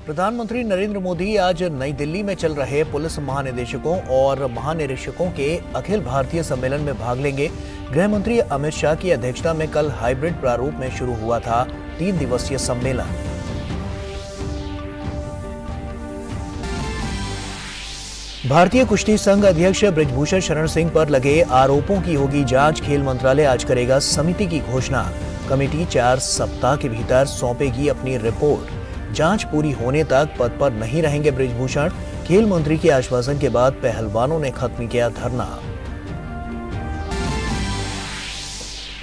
प्रधानमंत्री नरेंद्र मोदी आज नई दिल्ली में चल रहे पुलिस महानिदेशकों और महानिरीक्षकों के अखिल भारतीय सम्मेलन में भाग लेंगे। गृह मंत्री अमित शाह की अध्यक्षता में कल हाइब्रिड प्रारूप में शुरू हुआ था 3 दिवसीय सम्मेलन। भारतीय कुश्ती संघ अध्यक्ष बृजभूषण शरण सिंह पर लगे आरोपों की होगी जांच। खेल मंत्रालय आज करेगा समिति की घोषणा। कमेटी 4 सप्ताह के भीतर सौंपेगी अपनी रिपोर्ट। जांच पूरी होने तक पद पर नहीं रहेंगे बृजभूषण। खेल मंत्री के आश्वासन के बाद पहलवानों ने खत्म किया धरना।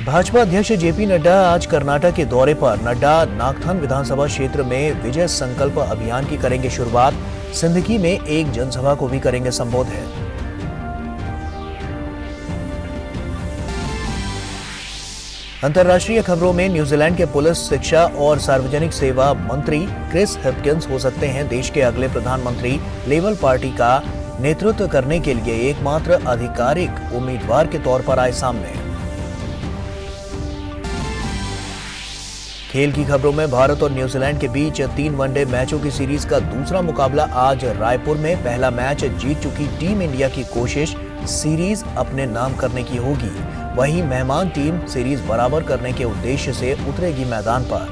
भाजपा अध्यक्ष जेपी नड्डा आज कर्नाटक के दौरे पर। नड्डा नागथन विधानसभा क्षेत्र में विजय संकल्प अभियान की करेंगे शुरुआत। सिंदगी में एक जनसभा को भी करेंगे संबोधित। अंतर्राष्ट्रीय खबरों में न्यूजीलैंड के पुलिस, शिक्षा और सार्वजनिक सेवा मंत्री क्रिस हिप्किंस हो सकते हैं देश के अगले प्रधानमंत्री। लेबर पार्टी का नेतृत्व करने के लिए एकमात्र आधिकारिक उम्मीदवार के तौर पर आए सामने। खेल की खबरों में भारत और न्यूजीलैंड के बीच 3 वनडे मैचों की सीरीज का दूसरा मुकाबला आज रायपुर में। पहला मैच जीत चुकी टीम इंडिया की कोशिश सीरीज अपने नाम करने की होगी। वहीं मेहमान टीम सीरीज बराबर करने के उद्देश्य से उतरेगी मैदान पर।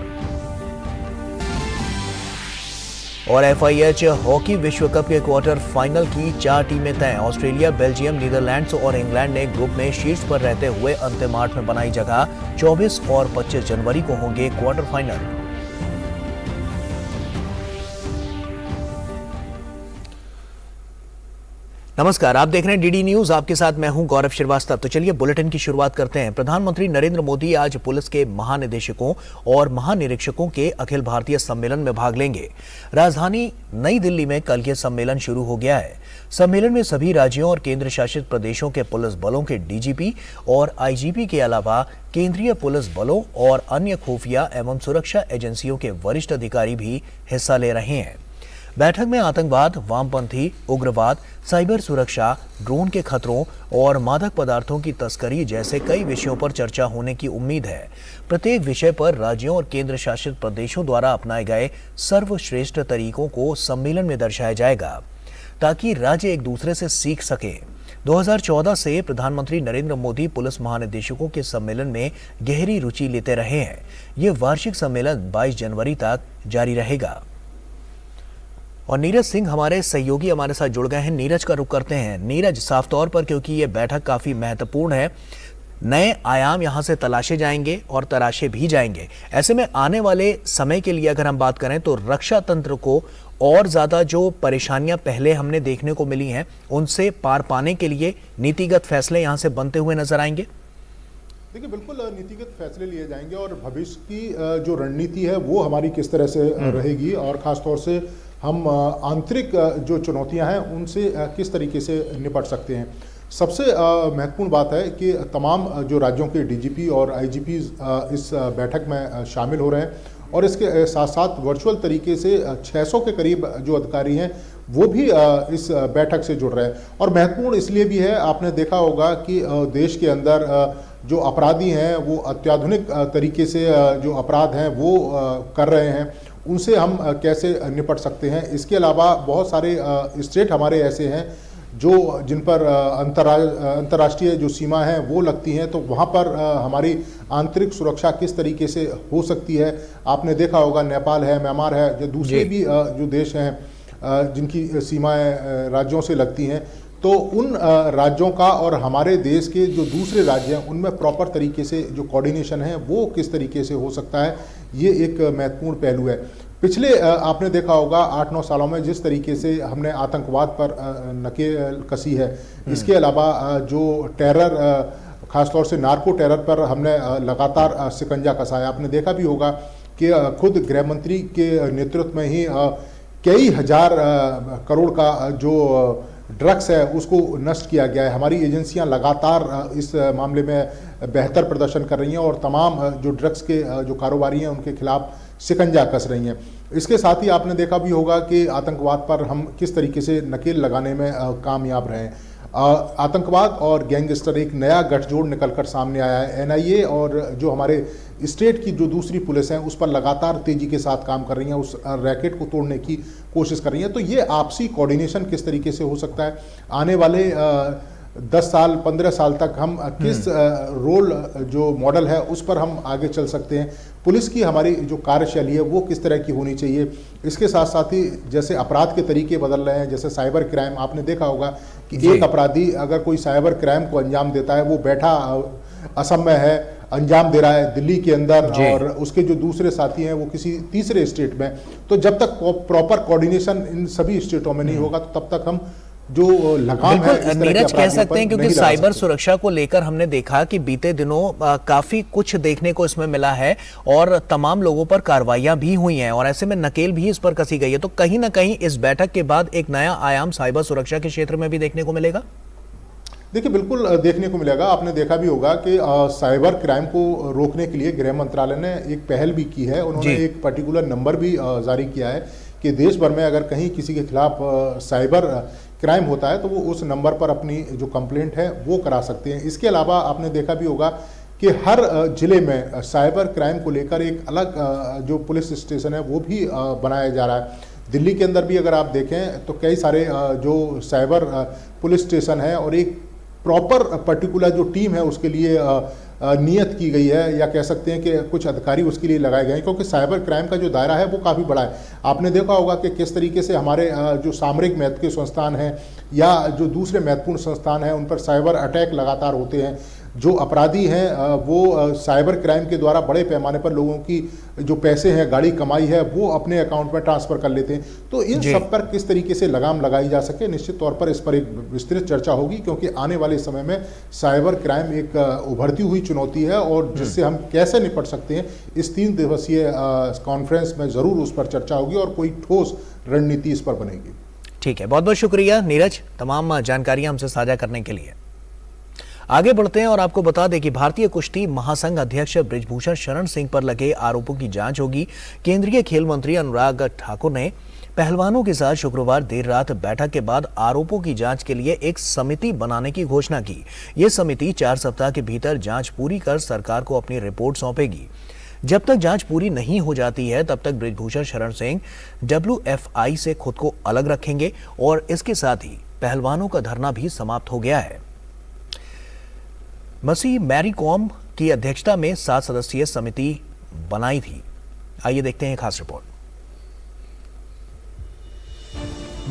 और FIH हॉकी विश्व कप के क्वार्टर फाइनल की 4 टीमें तय। ऑस्ट्रेलिया, बेल्जियम, नीदरलैंड्स और इंग्लैंड ने ग्रुप में शीर्ष पर रहते हुए अंतिम 8 में बनाई जगह। 24 और 25 जनवरी को होंगे क्वार्टर फाइनल। नमस्कार, आप देख रहे हैं डीडी न्यूज। आपके साथ मैं हूं गौरव श्रीवास्तव। तो चलिए बुलेटिन की शुरुआत करते हैं। प्रधानमंत्री नरेंद्र मोदी आज पुलिस के महानिदेशकों और महानिरीक्षकों के अखिल भारतीय सम्मेलन में भाग लेंगे। राजधानी नई दिल्ली में कल ये सम्मेलन शुरू हो गया है। सम्मेलन में सभी राज्यों और केंद्र शासित प्रदेशों के पुलिस बलों के DGP और IGP के अलावा केंद्रीय पुलिस बलों और अन्य खुफिया एवं सुरक्षा एजेंसियों के वरिष्ठ अधिकारी भी हिस्सा ले रहे हैं। बैठक में आतंकवाद, वामपंथी उग्रवाद, साइबर सुरक्षा, ड्रोन के खतरों और मादक पदार्थों की तस्करी जैसे कई विषयों पर चर्चा होने की उम्मीद है। प्रत्येक विषय पर राज्यों और केंद्र शासित प्रदेशों द्वारा अपनाए गए सर्वश्रेष्ठ तरीकों को सम्मेलन में दर्शाया जाएगा ताकि राज्य एक दूसरे से सीख सके। 2014 से प्रधानमंत्री नरेंद्र मोदी पुलिस महानिदेशकों के सम्मेलन में गहरी रुचि लेते रहे हैं। ये वार्षिक सम्मेलन 22 जनवरी तक जारी रहेगा। और नीरज सिंह हमारे सहयोगी हमारे साथ जुड़ गए हैं। नीरज का रुख करते हैं। नीरज, साफ तौर पर क्योंकि ये बैठक काफी महत्वपूर्ण है, नए आयाम यहाँ से तलाशे जाएंगे और तराशे भी जाएंगे। ऐसे में आने वाले समय के लिए अगर हम बात करें तो रक्षा तंत्र को और ज्यादा जो परेशानियां पहले हमने देखने को मिली हैं उनसे पार पाने के लिए नीतिगत फैसले यहाँ से बनते हुए नजर आएंगे। देखिए, बिल्कुल नीतिगत फैसले लिए जाएंगे और भविष्य की जो रणनीति है वो हमारी किस तरह से रहेगी और खासतौर से हम आंतरिक जो चुनौतियां हैं उनसे किस तरीके से निपट सकते हैं। सबसे महत्वपूर्ण बात है कि तमाम जो राज्यों के DGP और IGPs इस बैठक में शामिल हो रहे हैं और इसके साथ साथ वर्चुअल तरीके से 600 के करीब जो अधिकारी हैं वो भी इस बैठक से जुड़ रहे हैं। और महत्वपूर्ण इसलिए भी है, आपने देखा होगा कि देश के अंदर जो अपराधी हैं वो अत्याधुनिक तरीके से जो अपराध हैं वो कर रहे हैं, उनसे हम कैसे निपट सकते हैं। इसके अलावा बहुत सारे स्टेट हमारे ऐसे हैं जो जिन पर अंतर्राष्ट्रीय जो सीमा है वो लगती हैं, तो वहाँ पर हमारी आंतरिक सुरक्षा किस तरीके से हो सकती है। आपने देखा होगा नेपाल है, म्यांमार है, जो दूसरे भी जो देश हैं जिनकी सीमाएं राज्यों से लगती हैं, तो उन राज्यों का और हमारे देश के जो दूसरे राज्य हैं उनमें प्रॉपर तरीके से जो कोऑर्डिनेशन है वो किस तरीके से हो सकता है, ये एक महत्वपूर्ण पहलू है। पिछले आपने देखा होगा 8-9 सालों में जिस तरीके से हमने आतंकवाद पर नकेल कसी है, इसके अलावा जो टेरर खासतौर से नार्को टेरर पर हमने लगातार शिकंजा कसा है। आपने देखा भी होगा कि खुद गृह मंत्री के नेतृत्व में ही कई हजार करोड़ का जो ड्रग्स है उसको नष्ट किया गया है। हमारी एजेंसियां लगातार इस मामले में बेहतर प्रदर्शन कर रही हैं और तमाम जो ड्रग्स के जो कारोबारी हैं उनके खिलाफ शिकंजा कस रही हैं। इसके साथ ही आपने देखा भी होगा कि आतंकवाद पर हम किस तरीके से नकेल लगाने में कामयाब रहे हैं। आतंकवाद और गैंगस्टर एक नया गठजोड़ निकलकर सामने आया है। एनआईए और जो हमारे स्टेट की जो दूसरी पुलिस है उस पर लगातार तेजी के साथ काम कर रही हैं, उस रैकेट को तोड़ने की कोशिश कर रही हैं। तो ये आपसी कोऑर्डिनेशन किस तरीके से हो सकता है, आने वाले 10 साल 15 साल तक हम किस रोल जो मॉडल है उस पर हम आगे चल सकते हैं, पुलिस की हमारी जो कार्यशैली है वो किस तरह की होनी चाहिए। इसके साथ साथ ही जैसे अपराध के तरीके बदल रहे हैं, जैसे साइबर क्राइम, आपने देखा होगा कि एक अपराधी अगर कोई साइबर क्राइम को अंजाम देता है, वो बैठा असम में है, अंजाम दे रहा है दिल्ली के अंदर, और उसके जो दूसरे साथी हैं वो किसी तीसरे स्टेट में। तो जब तक प्रॉपर कोऑर्डिनेशन इन सभी स्टेटों में नहीं होगा तो तब तक हम जो लगाम है इस तरह के नीरज कह अपराधियों सकते पर हैं, क्योंकि नहीं लगा साइबर सकते। सुरक्षा को लेकर हमने देखा कि बीते दिनों काफी कुछ देखने को इसमें मिला है और तमाम लोगों पर कार्रवाइयां भी हुई हैं और ऐसे में नकेल भी इस पर कसी गई है। तो कहीं ना कहीं इस बैठक के बाद एक नया आयाम साइबर सुरक्षा के क्षेत्र में भी देखने को मिलेगा। देखिए, बिल्कुल देखने को मिलेगा। आपने देखा भी होगा कि साइबर क्राइम को रोकने के लिए गृह मंत्रालय ने एक पहल भी की है। उन्होंने एक पर्टिकुलर नंबर भी जारी किया है कि देश भर में अगर कहीं किसी के खिलाफ साइबर क्राइम होता है तो वो उस नंबर पर अपनी जो कंप्लेंट है वो करा सकते हैं। इसके अलावा आपने देखा भी होगा कि हर जिले में साइबर क्राइम को लेकर एक अलग जो पुलिस स्टेशन है वो भी बनाया जा रहा है। दिल्ली के अंदर भी अगर आप देखें तो कई सारे जो साइबर पुलिस स्टेशन है और एक प्रॉपर पर्टिकुलर जो टीम है उसके लिए नियत की गई है, या कह सकते हैं कि कुछ अधिकारी उसके लिए लगाए गए हैं, क्योंकि साइबर क्राइम का जो दायरा है वो काफ़ी बड़ा है। आपने देखा होगा कि किस तरीके से हमारे जो सामरिक महत्व के संस्थान हैं या जो दूसरे महत्वपूर्ण संस्थान हैं उन पर साइबर अटैक लगातार होते हैं। जो अपराधी हैं वो साइबर क्राइम के द्वारा बड़े पैमाने पर लोगों की जो पैसे हैं, गाड़ी कमाई है, वो अपने अकाउंट में ट्रांसफ़र कर लेते हैं। तो इन सब पर किस तरीके से लगाम लगाई जा सके, निश्चित तौर पर इस पर एक विस्तृत चर्चा होगी, क्योंकि आने वाले समय में साइबर क्राइम एक उभरती हुई चुनौती है और जिससे हम कैसे निपट सकते हैं, इस 3 दिवसीय कॉन्फ्रेंस में ज़रूर उस पर चर्चा होगी और कोई ठोस रणनीति इस पर बनेगी। ठीक है, बहुत बहुत शुक्रिया नीरज तमाम जानकारियां हमसे साझा करने के लिए। आगे बढ़ते हैं और आपको बता दें कि भारतीय कुश्ती महासंघ अध्यक्ष बृजभूषण शरण सिंह पर लगे आरोपों की जांच होगी। केंद्रीय खेल मंत्री अनुराग ठाकुर ने पहलवानों के साथ शुक्रवार देर रात बैठक के बाद आरोपों की जांच के लिए एक समिति बनाने की घोषणा की। यह समिति 4 सप्ताह के भीतर जांच पूरी कर सरकार को अपनी रिपोर्ट सौंपेगी। जब तक जांच पूरी नहीं हो जाती है तब तक बृजभूषण शरण सिंह WFI से खुद को अलग रखेंगे और इसके साथ ही पहलवानों का धरना भी समाप्त हो गया है। मसी मैरी कॉम की अध्यक्षता में 7 सदस्यीय समिति बनाई थी। आइए देखते हैं खास रिपोर्ट।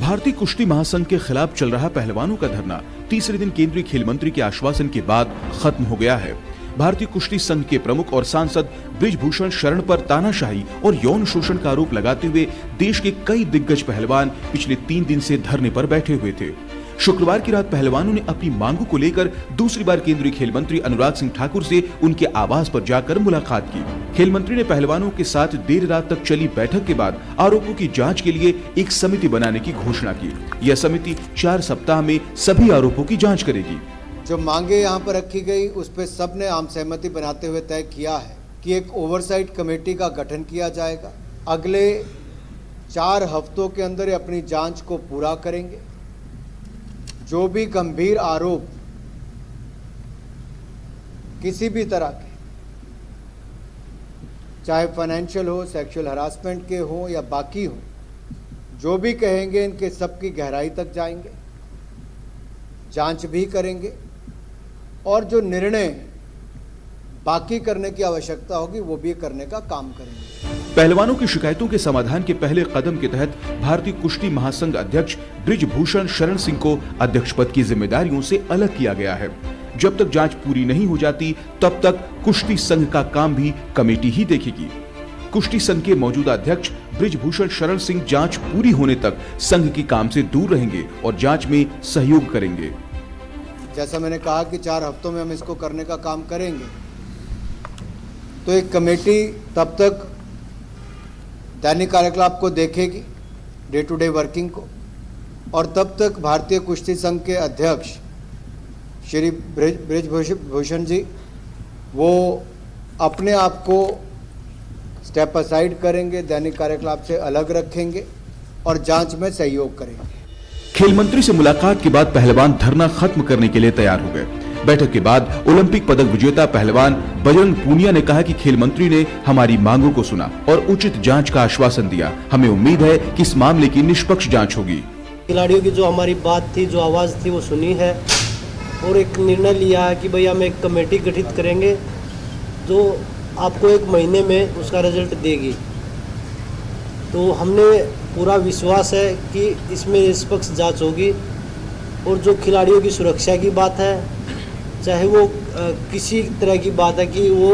भारतीय कुश्ती महासंघ के खिलाफ चल रहा पहलवानों का धरना तीसरे दिन केंद्रीय खेल मंत्री के आश्वासन के बाद खत्म हो गया है। भारतीय कुश्ती संघ के प्रमुख और सांसद बृजभूषण शरण पर तानाशाही और यौन शोषण का आरोप लगाते हुए देश के कई दिग्गज पहलवान पिछले 3 दिन से धरने पर बैठे हुए थे। शुक्रवार की रात पहलवानों ने अपनी मांगों को लेकर दूसरी बार केंद्रीय खेल मंत्री अनुराग सिंह ठाकुर से उनके आवास पर जाकर मुलाकात की। खेल मंत्री ने पहलवानों के साथ देर रात तक चली बैठक के बाद आरोपों की जांच के लिए एक समिति बनाने की घोषणा की। यह समिति 4 सप्ताह में सभी आरोपों की जांच करेगी। जो मांगे यहाँ पर रखी गई उस पर सबने आम सहमति बनाते हुए तय किया है कि एक ओवरसाइट कमेटी का गठन किया जाएगा। अगले 4 हफ्तों के अंदर ये अपनी जांच को पूरा करेंगे। जो भी गंभीर आरोप किसी भी तरह के, चाहे फाइनेंशियल हो, सेक्सुअल हरासमेंट के हो या बाकी हो, जो भी कहेंगे इनके सबकी गहराई तक जाएंगे, जांच भी करेंगे और जो निर्णय बाकी करने की आवश्यकता होगी वो भी करने का काम करेंगे। पहलवानों की शिकायतों के समाधान के पहले कदम के तहत भारतीय कुश्ती महासंघ अध्यक्ष बृजभूषण शरण सिंह को अध्यक्ष पद की जिम्मेदारियों से अलग किया गया है। जब तक जांच पूरी नहीं हो जाती तब तक कुश्ती संघ का काम भी कमेटी ही देखेगी। कुश्ती संघ के मौजूदा अध्यक्ष बृजभूषण शरण सिंह जांच पूरी होने तक संघ के काम से दूर रहेंगे और जांच में सहयोग करेंगे। जैसा मैंने कहा कि 4 हफ्तों में हम इसको करने का काम करेंगे, तो एक कमेटी तब तक दैनिक कार्यकलाप को देखेगी, डे टू डे वर्किंग को, और तब तक भारतीय कुश्ती संघ के अध्यक्ष श्री बृजभूषण जी वो अपने आप को स्टेप असाइड करेंगे, दैनिक कार्यकलाप से अलग रखेंगे और जांच में सहयोग करेंगे। खेल मंत्री से मुलाकात के बाद पहलवान धरना खत्म करने के लिए तैयार हो गए। बैठक के बाद ओलंपिक पदक विजेता पहलवान बजरंग पूनिया ने कहा कि खेल मंत्री ने हमारी मांगों को सुना और उचित जांच का आश्वासन दिया। हमें उम्मीद है कि इस मामले की निष्पक्ष जांच होगी। खिलाड़ियों की जो हमारी बात थी, जो आवाज़ थी, वो सुनी है और एक निर्णय लिया है कि भाई हम एक कमेटी गठित करेंगे जो आपको 1 महीने में उसका रिजल्ट देगी। तो हमने पूरा विश्वास है कि इसमें निष्पक्ष जांच होगी और जो खिलाड़ियों की सुरक्षा की बात है, चाहे वो किसी तरह की बात है कि वो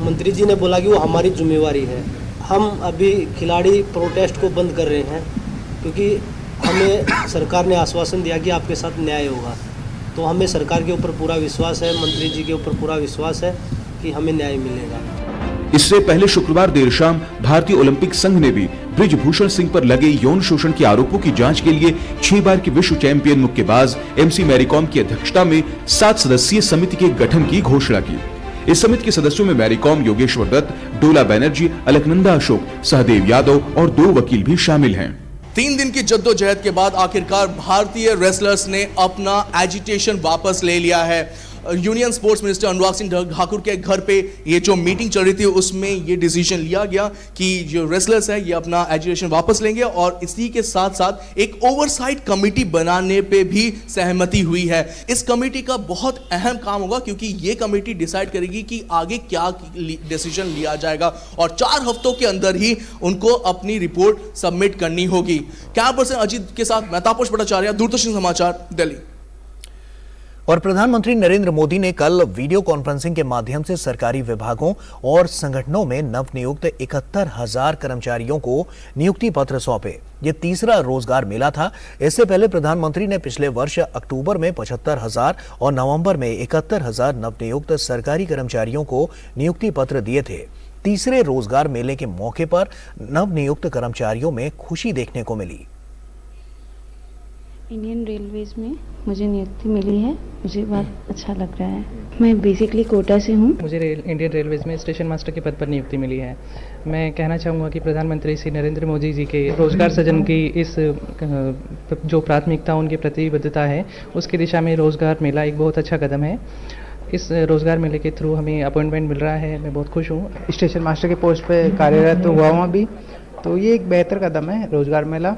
मंत्री जी ने बोला कि वो हमारी जिम्मेवारी है। हम अभी खिलाड़ी प्रोटेस्ट को बंद कर रहे हैं क्योंकि हमें सरकार ने आश्वासन दिया कि आपके साथ न्याय होगा। तो हमें सरकार के ऊपर पूरा विश्वास है, मंत्री जी के ऊपर पूरा विश्वास है कि हमें न्याय मिलेगा। इससे पहले शुक्रवार देर शाम भारतीय ओलंपिक संघ ने भी ब्रिजभूषण सिंह पर लगे यौन शोषण के आरोपों की जांच के लिए 6 बार की विश्व चैंपियन मुक्केबाज MC मैरीकॉम की अध्यक्षता में 7 सदस्यीय समिति के गठन की घोषणा की। इस समिति के सदस्यों में मैरीकॉम, योगेश्वर दत्त, डोला बनर्जी, अलकनंदा अशोक, सहदेव यादव और 2 वकील भी शामिल हैं। 3 दिन की जद्दोजहद के बाद आखिरकार भारतीय रेसलर्स ने अपना एजिटेशन वापस ले लिया है। Union sports minister Anurag Singh Thakur के घर पे ये जो मीटिंग चल रही थी उसमें ये डिसीजन लिया गया कि जो रेसलर्स है ये अपना एजिटेशन वापस लेंगे और इसी के साथ साथ एक ओवरसाइट कमेटी बनाने पे भी सहमति हुई है। इस कमेटी का बहुत अहम काम होगा क्योंकि ये कमेटी डिसाइड करेगी कि आगे क्या डिसीजन लिया जाएगा और 4 हफ्तों के अंदर ही उनको अपनी रिपोर्ट सबमिट करनी होगी। कैमरा पर्सन अजीत के साथ मैं तापस भट्टाचार्य, दूरदर्शन समाचार, दिल्ली। और प्रधानमंत्री नरेंद्र मोदी ने कल वीडियो कॉन्फ्रेंसिंग के माध्यम से सरकारी विभागों और संगठनों में नवनियुक्त 71,000 कर्मचारियों को नियुक्ति पत्र सौंपे। ये तीसरा रोजगार मेला था। इससे पहले प्रधानमंत्री ने पिछले वर्ष अक्टूबर में 75,000 और नवंबर में 71,000 नवनियुक्त सरकारी कर्मचारियों को नियुक्ति पत्र दिए थे। तीसरे रोजगार मेले के मौके पर नवनियुक्त कर्मचारियों में खुशी देखने को मिली। इंडियन रेलवेज में मुझे नियुक्ति मिली है, मुझे बहुत अच्छा लग रहा है। मैं बेसिकली कोटा से हूँ। मुझे इंडियन रेलवेज में स्टेशन मास्टर के पद पर नियुक्ति मिली है। मैं कहना चाहूँगा कि प्रधानमंत्री श्री नरेंद्र मोदी जी के रोजगार सृजन की इस जो प्राथमिकता उनकी प्रतिबद्धता है उसकी दिशा में रोजगार मेला एक बहुत अच्छा कदम है। इस रोजगार मेले के थ्रू हमें अपॉइंटमेंट मिल रहा है, मैं बहुत खुश हूँ। स्टेशन मास्टर के पोस्ट पे कार्यरत हुआ हूँ अभी, तो ये एक बेहतर कदम है। रोजगार मेला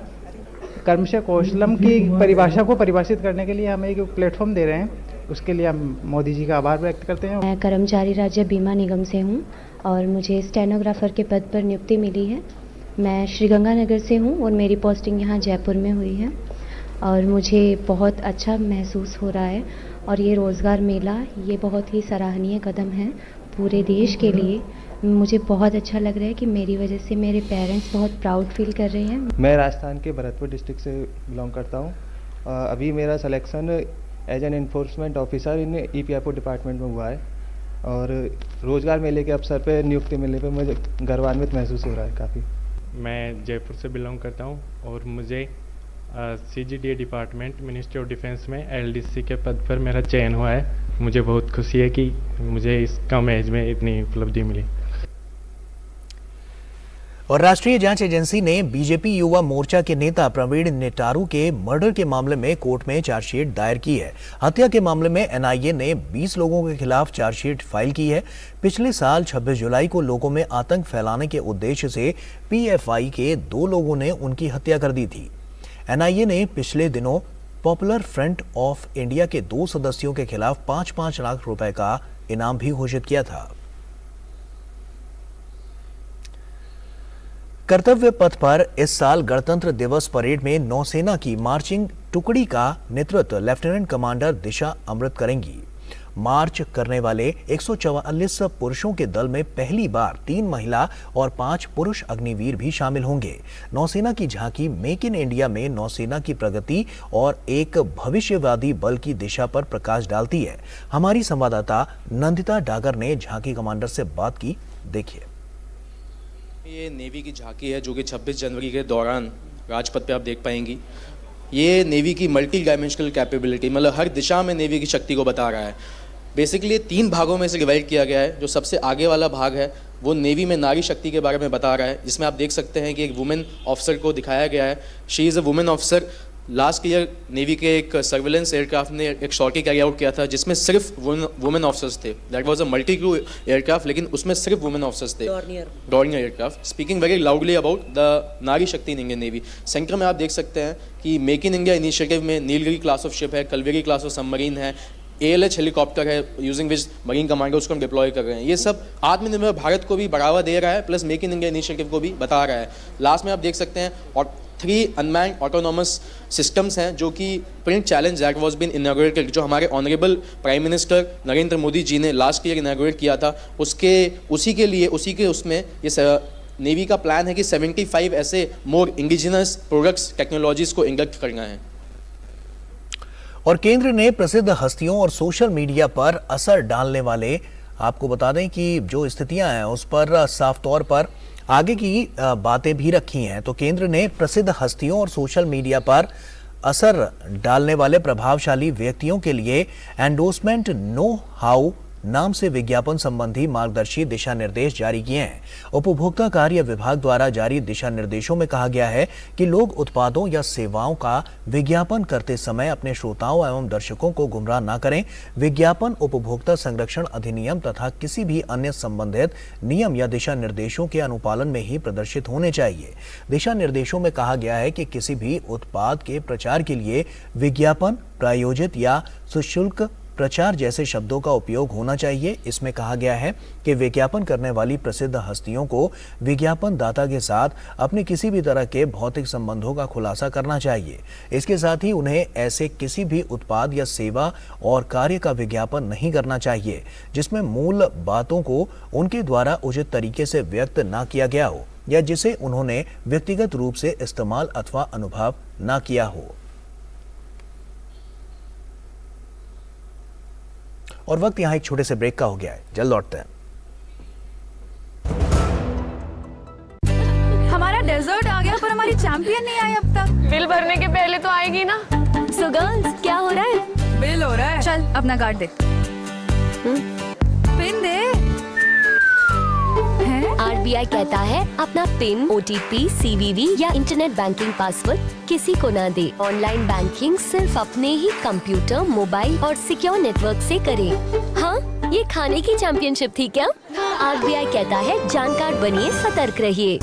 कर्मशः कौशलम की परिभाषा को परिभाषित करने के लिए हमें एक प्लेटफॉर्म दे रहे हैं, उसके लिए हम मोदी जी का आभार व्यक्त करते हैं। मैं कर्मचारी राज्य बीमा निगम से हूँ और मुझे स्टेनोग्राफर के पद पर नियुक्ति मिली है। मैं श्रीगंगानगर से हूँ और मेरी पोस्टिंग यहाँ जयपुर में हुई है और मुझे बहुत अच्छा महसूस हो रहा है। और ये रोज़गार मेला ये बहुत ही सराहनीय कदम है पूरे देश के लिए। मुझे बहुत अच्छा लग रहा है कि मेरी वजह से मेरे पेरेंट्स बहुत प्राउड फील कर रहे हैं। मैं राजस्थान के भरतपुर डिस्ट्रिक्ट से बिलोंग करता हूँ। अभी मेरा selection as an enforcement officer in EPIFO department में हुआ है और रोज़गार मेले के अवसर पर नियुक्ति मिलने पर मुझे गर्वान्वित महसूस हो रहा है काफ़ी। मैं जयपुर से बिलोंग करता हूँ और मुझे CGDA department ministry of defence में LDC के पद पर मेरा चयन हुआ है। मुझे बहुत खुशी है कि मुझे इस कम एज में इतनी उपलब्धि मिली। और राष्ट्रीय जांच एजेंसी ने बीजेपी युवा मोर्चा के नेता प्रवीण नेटारू के मर्डर के मामले में कोर्ट में चार्जशीट दायर की है। हत्या के मामले में NIA ने 20 लोगों के खिलाफ चार्जशीट फाइल की है। पिछले साल 26 जुलाई को लोगों में आतंक फैलाने के उद्देश्य से PFI के 2 लोगों ने उनकी हत्या कर दी थी। NIA ने पिछले दिनों पॉपुलर फ्रंट ऑफ इंडिया के 2 सदस्यों के खिलाफ 5-5 लाख रुपए का इनाम भी घोषित किया था। कर्तव्य पथ पर इस साल गणतंत्र दिवस परेड में नौसेना की मार्चिंग टुकड़ी का नेतृत्व लेफ्टिनेंट कमांडर दिशा अमृत करेंगी। मार्च करने वाले 144 पुरुषों के दल में पहली बार 3 महिला और 5 पुरुष अग्निवीर भी शामिल होंगे। नौसेना की झांकी मेक इन इंडिया में नौसेना की प्रगति और एक भविष्यवादी बल की दिशा पर प्रकाश डालती है। हमारी संवाददाता नंदिता डागर ने झांकी कमांडर से बात की, देखिए। ये नेवी की झांकी है जो कि 26 जनवरी के दौरान राजपथ पे आप देख पाएंगी। ये नेवी की मल्टी डायमेंशनल कैपेबिलिटी, मतलब हर दिशा में नेवी की शक्ति को बता रहा है। बेसिकली 3 भागों में से डिवाइड किया गया है। जो सबसे आगे वाला भाग है वो नेवी में नारी शक्ति के बारे में बता रहा है, जिसमें आप देख सकते हैं कि एक वुमेन ऑफिसर को दिखाया गया है। She is a women officer last year navy के एक सर्विलेंस एयरक्राफ्ट ने एक सॉर्टी कैरी आउट किया था जिसमें सिर्फ वुमेन ऑफिसर्स थे। That was a multi crew aircraft, लेकिन उसमें सिर्फ वुमेन ऑफिसर्स थे। Dornier aircraft, speaking very loudly about the नारी शक्ति इन इंडियन नेवी। सेंटर में आप देख सकते हैं कि मेक इन इंडिया इनिशिएटिव में नीलगिरी क्लास ऑफ शिप है, कलवेरी क्लास ऑफ सबमरीन है, ALH हेलीकॉप्टर है यूजिंग विच मरीन कमांडो उसको हम डिप्लॉय कर रहे हैं। ये सब आत्मनिर्भर भारत को भी बढ़ावा दे रहा है, plus make in India initiative को भी बता रहा है। लास्ट में आप देख सकते हैं और 3 अनमैन्ड ऑटोनोमस सिस्टम्स हैं जो कि print challenge that was been inaugurated, जो हमारे honourable prime minister Narendra Modi ji ने लास्ट ईयर इनॉग्रेट किया था। उसी के उसमें ये नेवी का प्लान है कि 75 ऐसे मोर इंडिजिनस प्रोडक्ट्स टेक्नोलॉजीज को इंडक्ट करना है। और केंद्र ने प्रसिद्ध हस्तियों और सोशल मीडिया पर असर डालने वाले, आपको बता दें कि जो स्थितियां हैं उस पर साफ तौर पर आगे की बातें भी रखी हैं। तो केंद्र ने प्रसिद्ध हस्तियों और सोशल मीडिया पर असर डालने वाले प्रभावशाली व्यक्तियों के लिए एंडोर्समेंट नो हाउ नाम से विज्ञापन संबंधी मार्गदर्शी दिशा निर्देश जारी किए हैं। उपभोक्ता कार्य विभाग द्वारा जारी दिशा निर्देशों में कहा गया है कि लोग उत्पादों या सेवाओं का विज्ञापन करते समय अपने श्रोताओं एवं दर्शकों को गुमराह न करें। विज्ञापन उपभोक्ता संरक्षण अधिनियम तथा किसी भी अन्य संबंधित नियम या दिशा निर्देशों के अनुपालन में ही प्रदर्शित होने चाहिए। दिशा निर्देशों में कहा गया है कि किसी भी उत्पाद के प्रचार के लिए विज्ञापन, प्रायोजित या सुशुल्क प्रचार जैसे शब्दों का उपयोग होना चाहिए। इसमें कहा गया है कि विज्ञापन करने वाली प्रसिद्ध हस्तियों को विज्ञापन दाता के साथ अपने किसी भी तरह के भौतिक संबंधों का खुलासा करना चाहिए। इसके साथ ही उन्हें ऐसे किसी भी उत्पाद या सेवा और कार्य का विज्ञापन नहीं करना चाहिए जिसमें मूल बातों को उनके द्वारा उचित तरीके से व्यक्त न किया गया हो या जिसे उन्होंने व्यक्तिगत रूप से इस्तेमाल अथवा अनुभव न किया हो। और वक्त यहाँ एक छोटे से ब्रेक का हो गया है, जल्द लौटते हैं। हमारा डेजर्ट आ गया पर हमारी चैंपियन नहीं आई अब तक। बिल भरने के पहले तो आएगी ना। सो गर्ल्स, क्या हो रहा है? बिल हो रहा है। चल अपना कार्ड दे। पिन दे। RBI कहता है अपना पिन, OTP, CVV या इंटरनेट बैंकिंग पासवर्ड किसी को ना दे। ऑनलाइन बैंकिंग सिर्फ अपने ही कंप्यूटर, मोबाइल और सिक्योर नेटवर्क से करें। हाँ, ये खाने की चैंपियनशिप थी क्या? RBI कहता है जानकार बनिए, सतर्क रहिए।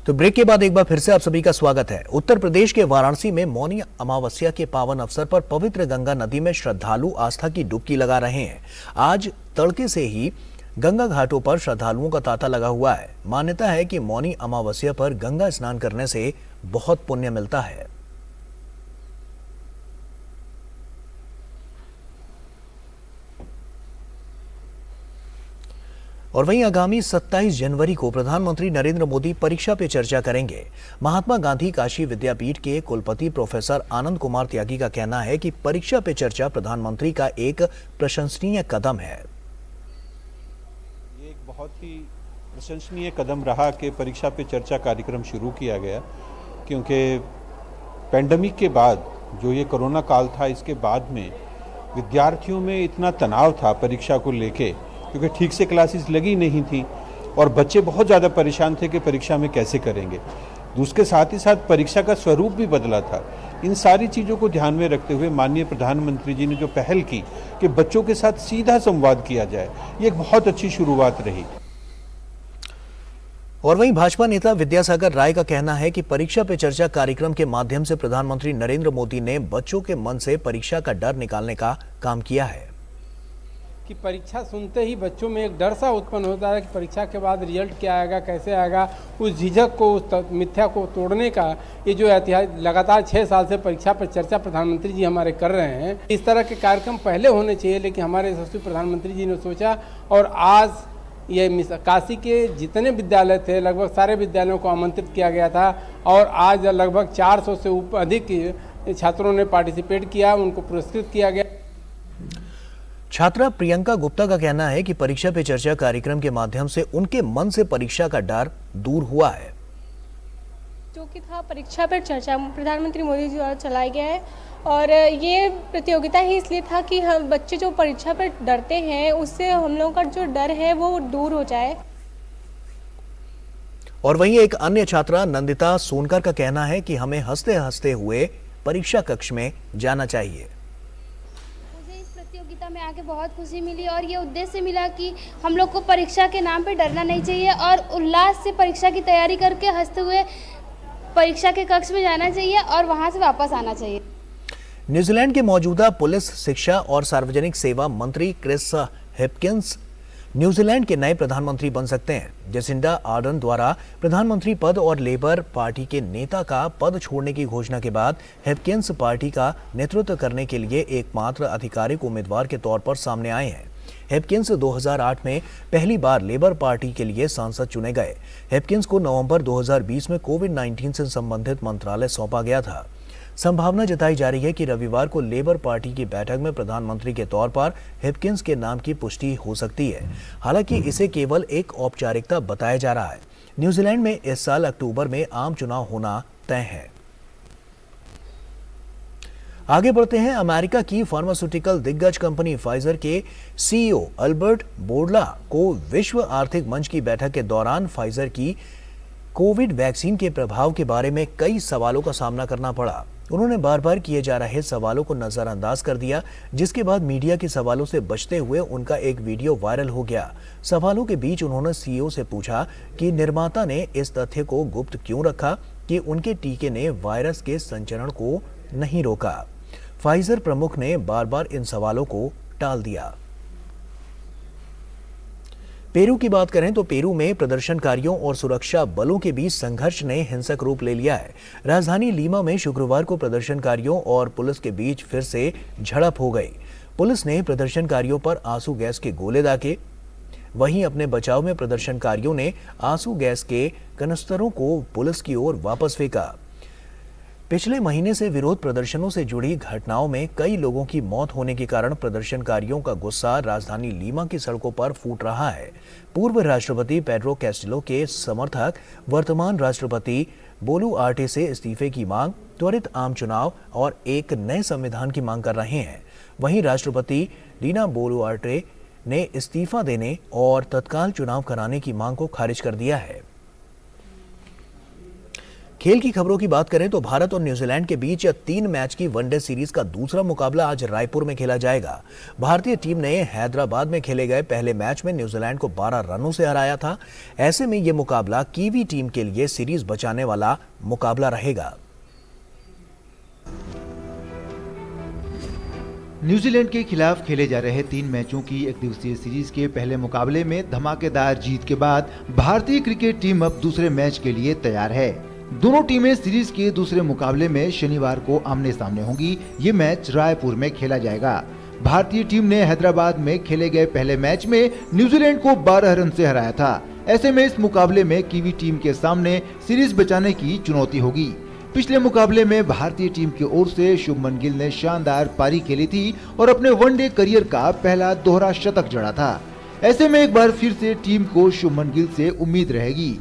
तो ब्रेक के बाद एक बार फिर से आप सभी का स्वागत है। उत्तर प्रदेश के वाराणसी में मौनी अमावस्या के पावन अवसर पर पवित्र गंगा नदी में श्रद्धालु आस्था की डुबकी लगा रहे हैं। आज तड़के से ही गंगा घाटों पर श्रद्धालुओं का तांता लगा हुआ है। मान्यता है कि मौनी अमावस्या पर गंगा स्नान करने से बहुत पुण्य मिलता है। और वहीं आगामी 27 जनवरी को प्रधानमंत्री नरेंद्र मोदी परीक्षा पे चर्चा करेंगे। महात्मा गांधी काशी विद्यापीठ के कुलपति प्रोफेसर आनंद कुमार त्यागी का कहना है कि परीक्षा पे चर्चा प्रधानमंत्री का एक प्रशंसनीय कदम है। ये एक बहुत ही प्रशंसनीय कदम रहा कि परीक्षा पे चर्चा कार्यक्रम शुरू किया गया, क्योंकि पैंडेमिक के बाद जो ये कोरोना काल था, इसके बाद में विद्यार्थियों में इतना तनाव था परीक्षा को लेके, क्योंकि ठीक से क्लासेस लगी नहीं थी और बच्चे बहुत ज़्यादा परेशान थे कि परीक्षा में कैसे करेंगे। उसके साथ ही साथ परीक्षा का स्वरूप भी बदला था। इन सारी चीज़ों को ध्यान में रखते हुए माननीय प्रधानमंत्री जी ने जो पहल की कि बच्चों के साथ सीधा संवाद किया जाए, ये एक बहुत अच्छी शुरुआत रही। और वहीं भाजपा नेता विद्यासागर राय का कहना है कि परीक्षा पे चर्चा कार्यक्रम के माध्यम से प्रधानमंत्री नरेंद्र मोदी ने बच्चों के मन से परीक्षा का डर निकालने का काम किया है। कि परीक्षा सुनते ही बच्चों में एक डर सा उत्पन्न होता है कि परीक्षा के बाद रिजल्ट क्या आएगा, कैसे आएगा। उस झिझक को, उस मिथ्या को तोड़ने का ये जो ऐतिहासिक लगातार 6 साल से परीक्षा पर चर्चा प्रधानमंत्री जी हमारे कर रहे हैं। इस तरह के कार्यक्रम पहले होने चाहिए, लेकिन हमारे यशस्वी प्रधानमंत्री जी ने सोचा और आज ये काशी के जितने विद्यालय थे लगभग सारे विद्यालयों को आमंत्रित किया गया था और आज लगभग 400 से अधिक छात्रों ने पार्टिसिपेट किया, उनको पुरस्कृत किया गया। छात्रा प्रियंका गुप्ता का कहना है कि परीक्षा पे चर्चा कार्यक्रम के माध्यम से उनके मन से परीक्षा का डर दूर हुआ है। जो कि था परीक्षा पर चर्चा प्रधानमंत्री मोदी जी द्वारा चलाया गया है और ये प्रतियोगिता ही इसलिए था कि हम बच्चे जो परीक्षा पर डरते हैं उससे हम लोगों का जो डर है वो दूर हो जाए। और वहीं एक अन्य छात्रा नंदिता सोनकर का कहना है कि हमें हंसते हंसते हुए परीक्षा कक्ष में जाना चाहिए। मुझे इस प्रतियोगिता में आके बहुत खुशी मिली और ये उद्देश्य मिला कि हम लोग को परीक्षा के नाम पे डरना नहीं चाहिए और उल्लास से परीक्षा की तैयारी करके हंसते हुए परीक्षा के कक्ष में जाना चाहिए और वहां से वापस आना चाहिए। न्यूजीलैंड के मौजूदा पुलिस, शिक्षा और सार्वजनिक सेवा मंत्री क्रिस हिपकिंस न्यूजीलैंड के नए प्रधानमंत्री बन सकते हैं। जेसिंडा आर्डर्न द्वारा प्रधानमंत्री पद और लेबर पार्टी के नेता का पद छोड़ने की घोषणा के बाद हिपकिंस पार्टी का नेतृत्व करने के लिए एकमात्र आधिकारिक उम्मीदवार के तौर पर सामने आए हैं। हिपकिंस 2008 में पहली बार लेबर पार्टी के लिए सांसद चुने गए। हिपकिंस को नवंबर 2020 में कोविड-19 से संबंधित मंत्रालय सौंपा गया था। संभावना जताई जा रही है कि रविवार को लेबर पार्टी की बैठक में प्रधानमंत्री के तौर पर हिपकिंस के नाम की पुष्टि हो सकती है। हालांकि इसे केवल एक औपचारिकता बताया जा रहा है। न्यूजीलैंड में इस साल अक्टूबर में आम चुनाव होना तय है। आगे बढ़ते हैं। अमेरिका की फार्मास्यूटिकल दिग्गज कंपनी फाइजर के सीईओ अल्बर्ट बोर्ला को विश्व आर्थिक मंच की बैठक के दौरान फाइजर की कोविड वैक्सीन के प्रभाव के बारे में कई सवालों का सामना करना पड़ा। उन्होंने बार बार किए जा रहे सवालों को नजरअंदाज कर दिया, जिसके बाद मीडिया के सवालों से बचते हुए उनका एक वीडियो वायरल हो गया। सवालों के बीच उन्होंने सीईओ से पूछा कि निर्माता ने इस तथ्य को गुप्त क्यों रखा कि उनके टीके ने वायरस के संचरण को नहीं रोका। फाइजर प्रमुख ने बार बार इन सवालों को टाल दिया। पेरू की बात करें तो पेरू में प्रदर्शनकारियों और सुरक्षा बलों के बीच संघर्ष ने हिंसक रूप ले लिया है। राजधानी लीमा में शुक्रवार को प्रदर्शनकारियों और पुलिस के बीच फिर से झड़प हो गई। पुलिस ने प्रदर्शनकारियों पर आंसू गैस के गोले दागे। वहीं अपने बचाव में प्रदर्शनकारियों ने आंसू गैस के कनस्तरों को पुलिस की ओर वापस फेंका। पिछले महीने से विरोध प्रदर्शनों से जुड़ी घटनाओं में कई लोगों की मौत होने के कारण प्रदर्शनकारियों का गुस्सा राजधानी लीमा की सड़कों पर फूट रहा है। पूर्व राष्ट्रपति पेड्रो कैस्टिलो के समर्थक वर्तमान राष्ट्रपति बोलू आर्टे से इस्तीफे की मांग, त्वरित आम चुनाव और एक नए संविधान की मांग कर रहे हैं। वहीं राष्ट्रपति डीना बोलू आर्टे ने इस्तीफा देने और तत्काल चुनाव कराने की मांग को खारिज कर दिया है। खेल की खबरों की बात करें तो भारत और न्यूजीलैंड के बीच 3 मैच की वनडे सीरीज का दूसरा मुकाबला आज रायपुर में खेला जाएगा। भारतीय टीम ने हैदराबाद में खेले गए पहले मैच में न्यूजीलैंड को 12 रनों से हराया था। ऐसे में यह मुकाबला कीवी टीम के लिए सीरीज बचाने वाला मुकाबला रहेगा। न्यूजीलैंड के खिलाफ खेले जा रहे 3 मैचों की एक दिवसीय सीरीज के पहले मुकाबले में धमाकेदार जीत के बाद भारतीय क्रिकेट टीम अब दूसरे मैच के लिए तैयार है। दोनों टीमें सीरीज के दूसरे मुकाबले में शनिवार को आमने सामने होंगी। ये मैच रायपुर में खेला जाएगा। भारतीय टीम ने हैदराबाद में खेले गए पहले मैच में न्यूजीलैंड को 12 रन से हराया था। ऐसे में इस मुकाबले में कीवी टीम के सामने सीरीज बचाने की चुनौती होगी। पिछले मुकाबले में भारतीय टीम की ओर से शुभमन गिल ने शानदार पारी खेली थी और अपने वनडे करियर का पहला दोहरा शतक जड़ा था। ऐसे में एक बार फिर से टीम को शुभमन गिल से उम्मीद रहेगी।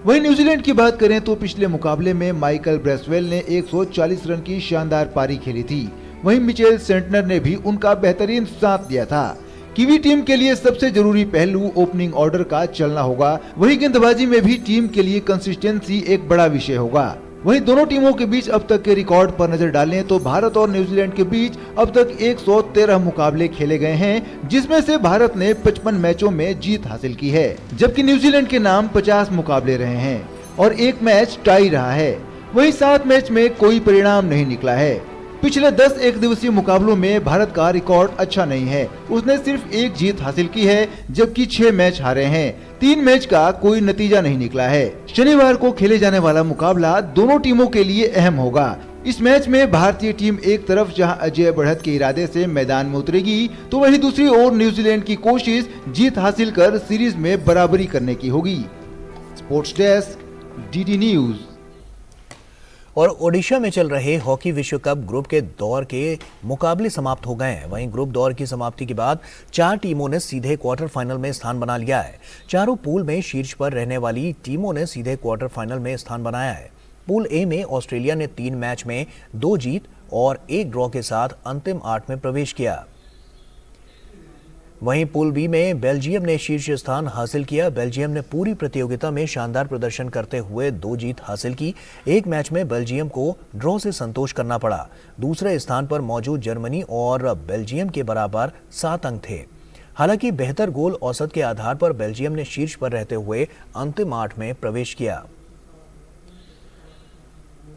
वहीं न्यूजीलैंड की बात करें तो पिछले मुकाबले में माइकल ब्रेसवेल ने 140 रन की शानदार पारी खेली थी। वहीं मिचेल सेंटनर ने भी उनका बेहतरीन साथ दिया था। कीवी टीम के लिए सबसे जरूरी पहलू ओपनिंग ऑर्डर का चलना होगा। वहीं गेंदबाजी में भी टीम के लिए कंसिस्टेंसी एक बड़ा विषय होगा। वहीं दोनों टीमों के बीच अब तक के रिकॉर्ड पर नजर डालें तो भारत और न्यूजीलैंड के बीच अब तक 113 मुकाबले खेले गए हैं, जिसमें से भारत ने 55 मैचों में जीत हासिल की है, जबकि न्यूजीलैंड के नाम 50 मुकाबले रहे हैं और एक मैच टाई रहा है। वहीं 7 मैच में कोई परिणाम नहीं निकला है। पिछले 10 एक दिवसीय मुकाबलों में भारत का रिकॉर्ड अच्छा नहीं है। उसने सिर्फ 1 जीत हासिल की है, जबकि 6 मैच हारे हैं। 3 मैच का कोई नतीजा नहीं निकला है। शनिवार को खेले जाने वाला मुकाबला दोनों टीमों के लिए अहम होगा। इस मैच में भारतीय टीम एक तरफ जहां अजय बढ़त के इरादे से मैदान में उतरेगी, तो वहीं दूसरी ओर न्यूजीलैंड की कोशिश जीत हासिल कर सीरीज में बराबरी करने की होगी। Sports desk, DD news. और ओडिशा में चल रहे हॉकी विश्व कप ग्रुप के दौर के मुकाबले समाप्त हो गए हैं। वहीं ग्रुप दौर की समाप्ति के बाद 4 टीमों ने सीधे क्वार्टर फाइनल में स्थान बना लिया है। चारों पूल में शीर्ष पर रहने वाली टीमों ने सीधे क्वार्टर फाइनल में स्थान बनाया है। पूल ए में ऑस्ट्रेलिया ने 3 मैच में 2 जीत और 1 ड्रॉ के साथ अंतिम 8 में प्रवेश किया। वहीं पूल बी में बेल्जियम ने शीर्ष स्थान हासिल किया। बेल्जियम ने पूरी प्रतियोगिता में शानदार प्रदर्शन करते हुए 2 जीत हासिल की। एक मैच में बेल्जियम को ड्रॉ से संतोष करना पड़ा। दूसरे स्थान पर मौजूद जर्मनी और बेल्जियम के बराबर 7 अंक थे। हालांकि बेहतर गोल औसत के आधार पर बेल्जियम ने शीर्ष पर रहते हुए अंतिम 8 में प्रवेश किया।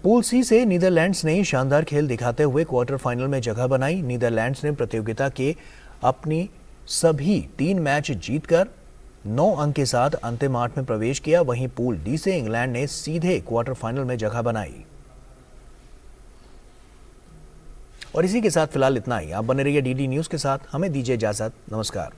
पूल सी से नीदरलैंड्स ने शानदार खेल दिखाते हुए क्वार्टर फाइनल में जगह बनाई। नीदरलैंड्स ने प्रतियोगिता के अपनी सभी 3 मैच जीतकर 9 अंक के साथ अंतिम 8 में प्रवेश किया। वहीं पूल डी से इंग्लैंड ने सीधे क्वार्टर फाइनल में जगह बनाई। और इसी के साथ फिलहाल इतना ही। आप बने रहिए डीडी न्यूज के साथ। हमें दीजिए इजाजत। नमस्कार।